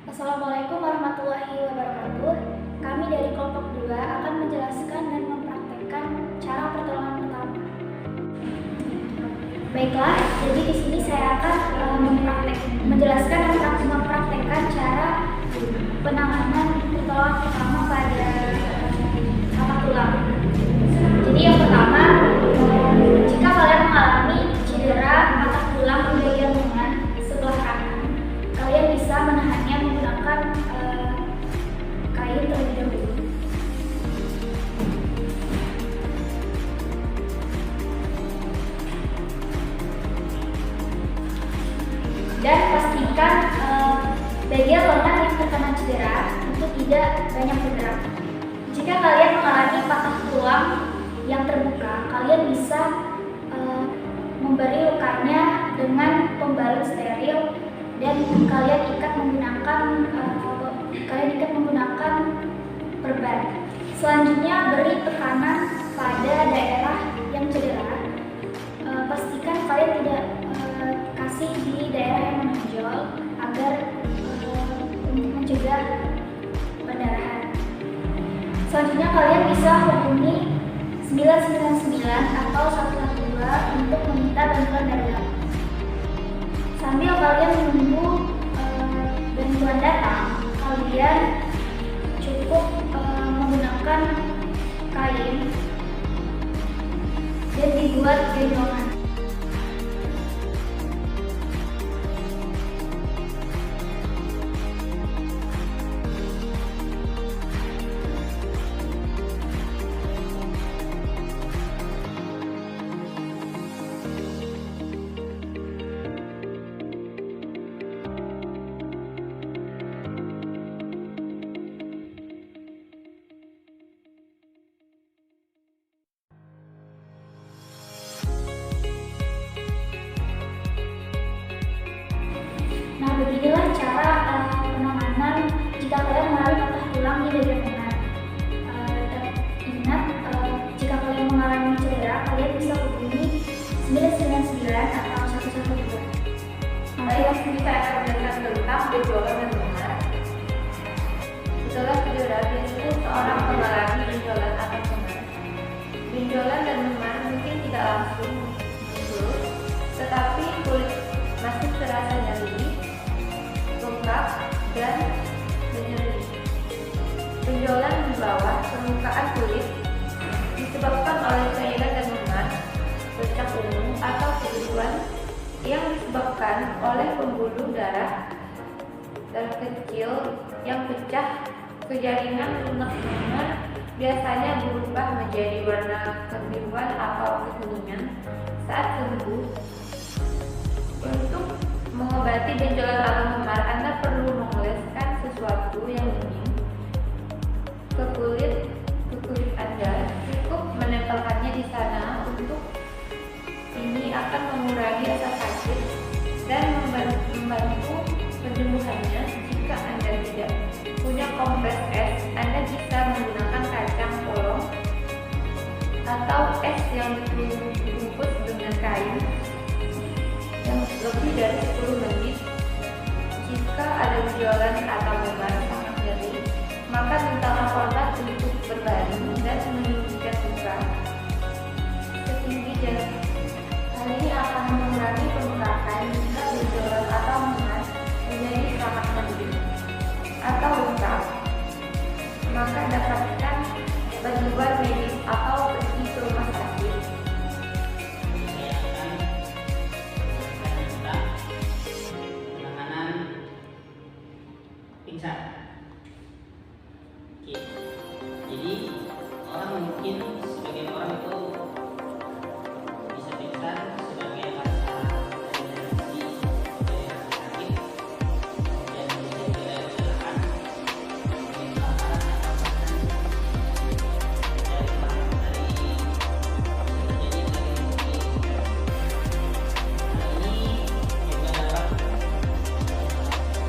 Assalamualaikum warahmatullahi wabarakatuh. Kami dari kelompok 2 akan menjelaskan dan mempraktekkan cara pertolongan pertama. Baiklah, jadi di sini saya akan menjelaskan dan mempraktekkan cara penanganan pertolongan pertama pada patah tulang. Jadi yang pertama, jika kalian mengalami cedera patah tulang di bagian lengan sebelah kanan, kalian bisa menahannya menggunakan kain terlebih dahulu. Dan pastikan bagian lengan yang terkena cedera itu tidak banyak bergerak. Jika kalian mengalami patah tulang yang terbuka, kalian bisa memberi lukanya dengan pembalut steril dan kalian ikat menggunakan perban. Selanjutnya, beri tekanan pada daerah yang cedera. Pastikan kalian tidak kasih di daerah yang menonjol agar untuk mencegah pendarahan. Selanjutnya, kalian bisa hubungi 999 atau 112 untuk meminta bantuan darurat. Sambil kalian menunggu bantuan datang, kalian cukup menggunakan kain dan dibuat gendongan. Nah, beginilah cara penanganan jika kalian mengalami patah tulang di bagian lengan. Ingat, jika kalian mengalami cedera, kalian bisa hubungi 999 atau 112. Baik, di sini saya akan menjelaskan tentang benjolan dan lengan. Gejala cedera biasanya seorang mengalami benjolan atau lengan. Benjolan dan lengan mungkin tidak langsung muncul, tetapi kulit masih terasa nyeri, bengkak, dan menyeri. Benjolan di bawah permukaan kulit disebabkan oleh cairan dan lengan, bercak ungu atau kebiruan yang disebabkan oleh pembuluh darah terkecil yang pecah ke jaringan lunak lengan, biasanya berubah menjadi warna kebiruan atau kekuningan saat sembuh. Untuk mengobati benjolan atau memar, Anda perlu mengoleskan sesuatu yang dingin ke kulit Anda. Cukup menempelkannya di sana. Untuk ini akan mengurangi rasa sakit dan membantu penyembuhannya. Jika Anda tidak punya kompres es, Anda bisa menggunakan kacang polong atau es yang dibungkus dengan kain yang lebih dari 10 menit. Jika ada benjolan atau memar sangat nyeri, maka mintalah korban untuk berbaring dan menyembunyikan luka setinggi jari. Hal ini akan mengurangi pembengkakan jika benjolan atau memar menjadi sangat nyeri atau bengkak. Maka dapatkan bantuan medis atau pergi ke rumah sakit. Pingsan. Oke. Jadi orang mungkin sebagian orang itu bisa pingsan sebagai rasa dehidrasi dari rasa sakit dan bisa juga kecelakaan Ini juga dapat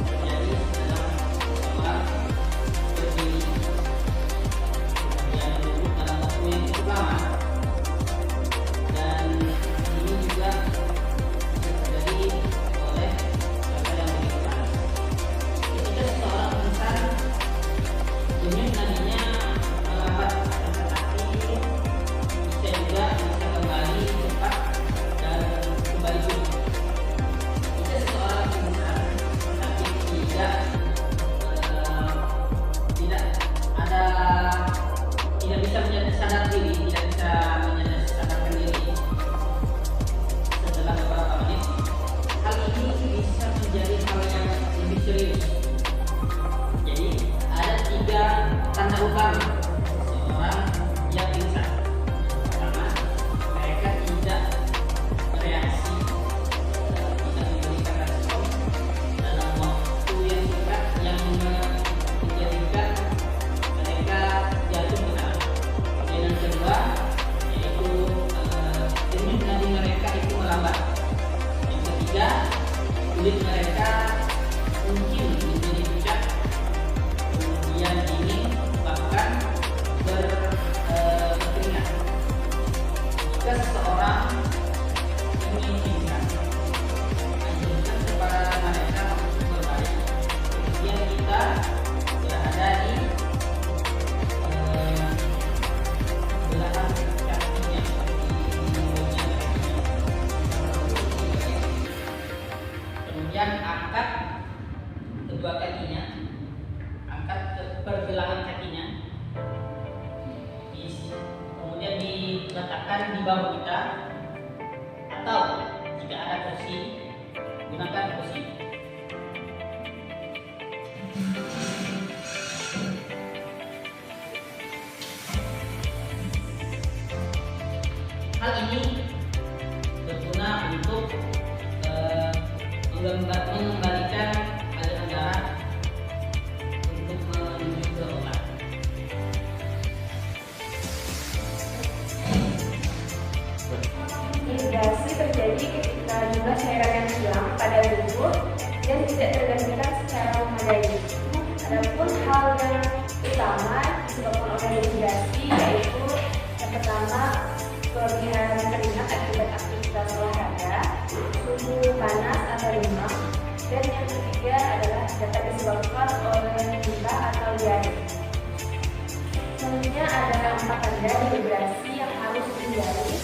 terjadi setelah seorang berdiri kemudian duduk dalam waktu yang kakinya, angkat ke pergelangan kakinya, kemudian diletakkan di bahu kita, atau jika ada kursi, gunakan kursi. Hal ini berguna untuk mengembalikan aliran darah untuk menuju ke otak. Dehidrasi terjadi ketika jumlah cairan yang hilang pada tubuh dan tidak tergantikan secara memadai. Adapun hal yang utama disebabkan oleh dehidrasi yaitu yang pertama kelebihan keringat akibat aktivitas olahraga, suhu panas atau demam, dan yang ketiga adalah dapat disebabkan oleh limbah atau diare. Selanjutnya ada 4 tanda dehidrasi yang harus dihindari.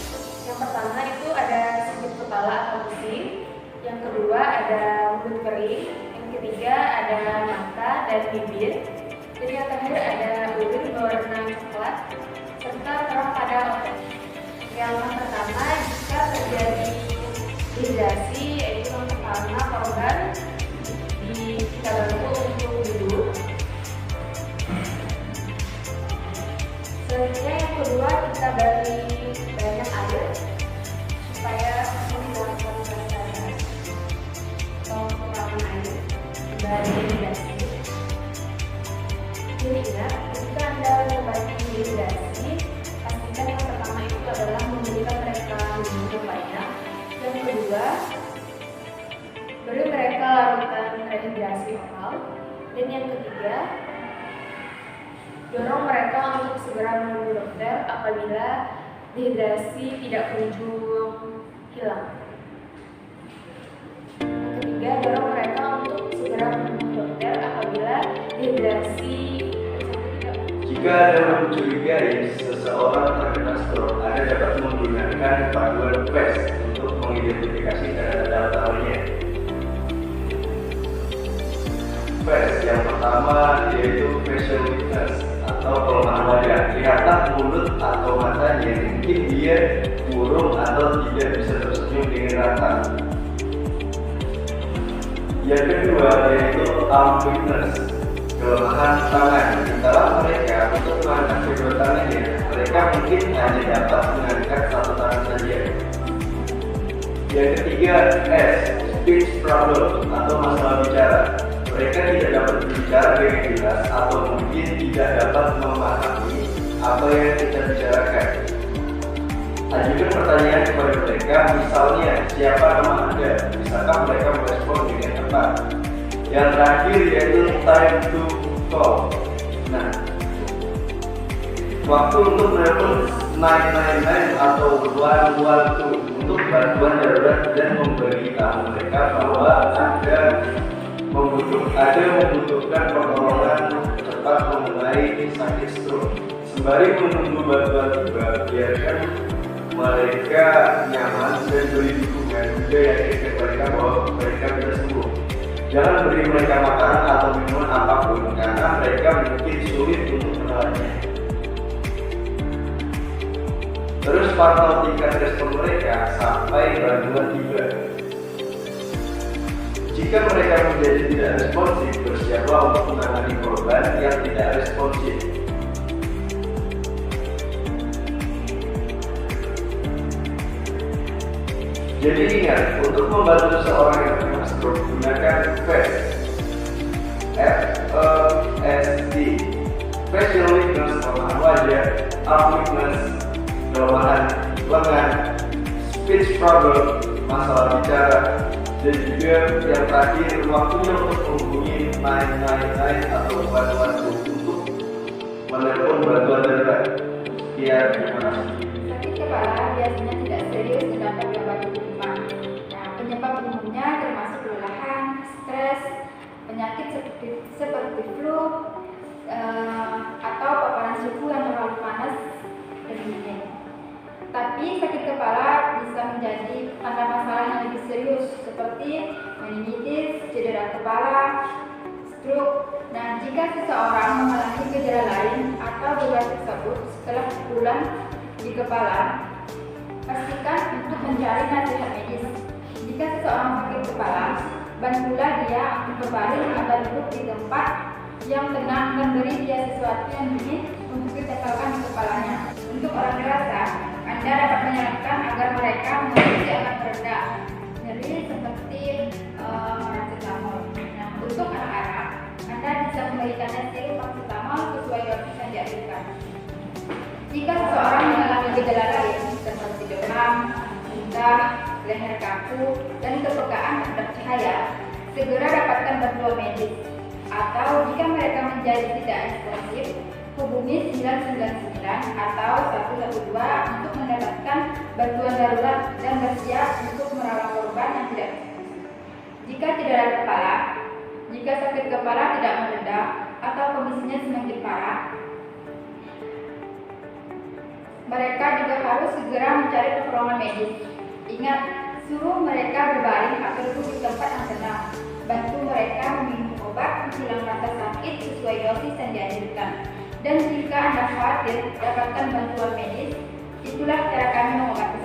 Yang pertama itu ada sakit kepala atau pusing, yang kedua ada mulut kering, yang ketiga ada mata dan bibir, dan yang terakhir ada urin berwarna coklat serta terang pada otot. Yang pertama, jika terjadi dehidrasi, yaitu yang pertama korban kita bantu untuk duduk. Selanjutnya yang kedua, kita beri banyak air supaya menghilangkan rasa atau kekurangan air dari dehidrasi. Jadi ingat, ketika Anda mengobati dehidrasi, pastikan yang pertama itu adalah memberikan mereka minum yang banyak. Yang kedua, beri mereka larutan rehidrasi oral. Dan yang ketiga, dorong mereka untuk segera menemui dokter apabila dehidrasi tidak kunjung hilang. Yang ketiga, dorong mereka untuk segera menemui dokter apabila dehidrasi tidak. Jika ada mencurigai seseorang terkena stroke, Anda dapat menggunakan panduan PES untuk mengidentifikasi tanda-tanda utamanya. PES yang pertama yaitu facial weakness atau pelemahan wajah. Lihatlah mulut atau matanya, mungkin dia murung atau tidak bisa tersenyum dengan rata. Yang kedua yaitu arm weakness, kelemahan tangan. Setelah mereka untuk mengangkat kedua tangannya, mereka mungkin hanya dapat mengangkat satu tangan saja. Yang ketiga S, speech problem atau masalah bicara. Mereka tidak dapat berbicara dengan jelas atau mungkin tidak dapat memahami apa yang kita bicarakan. Ajukan pertanyaan kepada mereka, misalnya siapa nama Anda, bisakah mereka merespon dengan tepat. Yang terakhir yaitu time to call. Nah, waktu untuk menelpon 999 atau 112 untuk bantuan darurat dan memberitahu mereka bahwa Anda membutuhkan pertolongan cepat mengenai sakit stroke. Sembari menunggu bantuan tiba, biarkan mereka nyaman dan beri dukungan juga yakinkan mereka bahwa mereka bisa sembuh. Jangan beri mereka makanan atau minuman apapun karena mereka mungkin sulit untuk menelannya. Terus pantau tingkat respon mereka sampai bantuan tiba. Jika mereka menjadi tidak responsif, bersiaplah untuk menangani korban yang tidak responsif. Jadi ingat, untuk membantu seseorang yang terkena stroke, gunakan FESD. F-E-S-D. Facial weakness, kelemahan wajah, arm weakness, kelemahan lengan, speech problem, masalah bicara, dan juga yang terakhir waktunya untuk menghubungi 999 atau 112 untuk menelepon bantuan darurat. Sekian, terima kasih. Sakit kepala biasanya tidak serius dan dapat diobati di rumah. Nah, penyebab umumnya termasuk kelelahan, stres, penyakit seperti flu, atau paparan suhu yang terlalu panas dan dingin. Tapi sakit kepala bisa menjadi masalah yang lebih serius seperti meningitis, cedera kepala, stroke. Nah, jika seseorang mengalami gejala lain atau gejala tersebut setelah pukulan di kepala, pastikan untuk mencari nasihat medis. Jika seseorang sakit kepala, bantulah dia untuk berbaring agar duduk di tempat yang tenang dan beri dia sesuatu yang dingin untuk ditempelkan di kepalanya. Untuk orang dewasa, Anda dapat menyarankan agar mereka mengonsumsi obat pereda nyeri seperti paracetamol. Nah, untuk anak-anak, Anda bisa memberikannya sirup paracetamol sesuai dosis yang dianjurkan. Jika seseorang mengalami gejala lain seperti demam, muntah, leher kaku, dan kepekaan terhadap cahaya, segera dapatkan bantuan medis. Atau jika mereka menjadi tidak responsif, hubungi 999 atau 112 untuk mendapatkan bantuan darurat dan bersiap untuk merawat korban yang tidak responsif. Jika tidak ada kepala, jika sakit kepala tidak mereda atau kondisinya semakin parah, mereka juga harus segera mencari pertolongan medis. Ingat, suruh mereka berbaring atau duduk di tempat yang tenang. Bantu mereka meminum obat menghilang rasa sakit sesuai dosis yang dianjurkan. Dan jika Anda khawatir dapatkan bantuan medis, itulah cara kami mengobati